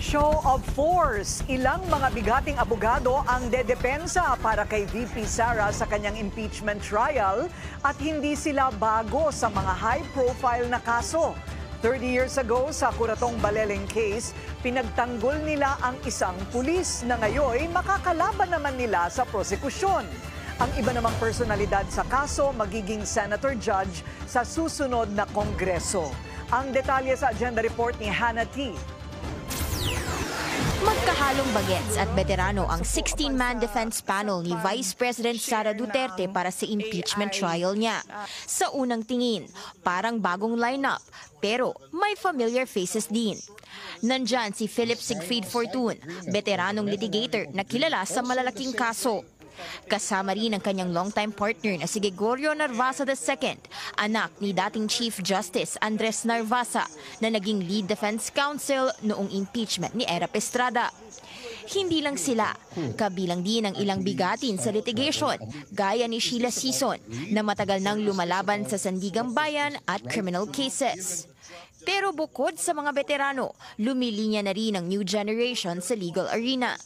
Show of force. Ilang mga bigating abogado ang dedepensa para kay VP Sara sa kanyang impeachment trial at hindi sila bago sa mga high-profile na kaso. 30 years ago sa Curatong Baleleng case, pinagtanggol nila ang isang pulis na ngayon makakalaban naman nila sa prosekusyon. Ang iba namang personalidad sa kaso magiging senator judge sa susunod na kongreso. Ang detalye sa agenda report ni Hannah T. Magkahalong bagets at veterano ang 16-man defense panel ni Vice President Sara Duterte para sa impeachment trial niya. Sa unang tingin, parang bagong lineup, pero may familiar faces din. Nandyan si Philip Siegfried Fortun, veteranong litigator na kilala sa malalaking kaso. Kasama rin ang kanyang longtime partner na si Gregorio Narvasa II, anak ni dating Chief Justice Andres Narvasa na naging lead defense counsel noong impeachment ni Erap Estrada. Hindi lang sila, kabilang din ang ilang bigatin sa litigation, gaya ni Sheila Sison na matagal nang lumalaban sa Sandigang Bayan at criminal cases. Pero bukod sa mga veterano, lumilinya na rin ang new generation sa legal arena.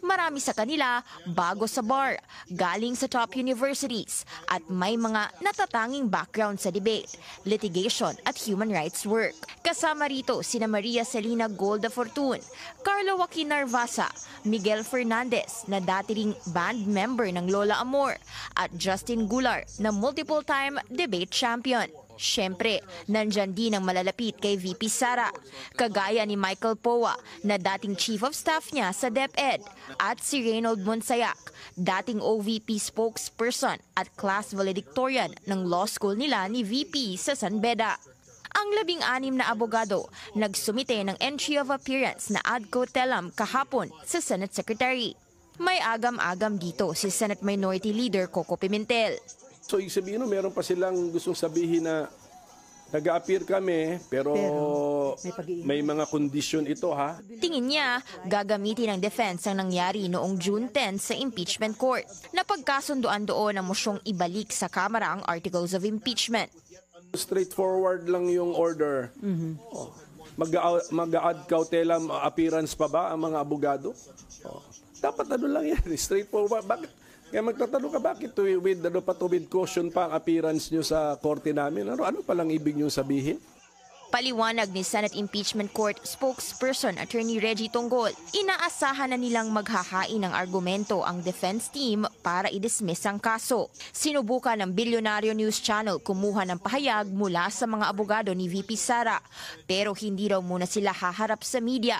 Marami sa kanila bago sa bar, galing sa top universities at may mga natatanging background sa debate, litigation at human rights work. Kasama rito sina Maria Celina Golda Fortun, Carlo Joaquin Narvasa, Miguel Fernandez na dati ring band member ng Lola Amor at Justin Gular na multiple-time debate champion. Siyempre, nandyan din ang malalapit kay VP Sara, kagaya ni Michael Poa na dating Chief of Staff niya sa DepEd at si Reynold Monsayak, dating OVP spokesperson at class valedictorian ng law school nila ni VP sa San Beda. Ang 16 na abogado nagsumite ng entry of appearance na ad coetelam kahapon sa Senate Secretary. May agam-agam dito si Senate Minority Leader Coco Pimentel. So, ibig sabihin, meron pa silang gustong sabihin na nag-a-appear kami, pero may mga kondisyon ito, ha? Tingin niya, gagamitin ng defense ang nangyari noong June 10 sa impeachment court. Napagkasunduan doon ang mosyong ibalik sa Kamara ang articles of impeachment. Straightforward lang yung order. Oh. Mag-a-ad cautelam appearance pa ba ang mga abogado? Oh. Dapat ano lang yan, straightforward. Bakit? Kaya magtatanong ka, bakit with caution pa ang appearance nyo sa korte namin? Ano palang ibig nyo sabihin? Paliwanag ni Senate Impeachment Court spokesperson Attorney Reggie Tonggol, inaasahan na nilang maghahain ng argumento ang defense team para i-dismiss ang kaso. Sinubukan ng Bilyonaryo News Channel kumuha ng pahayag mula sa mga abogado ni VP Sara, pero hindi raw muna sila haharap sa media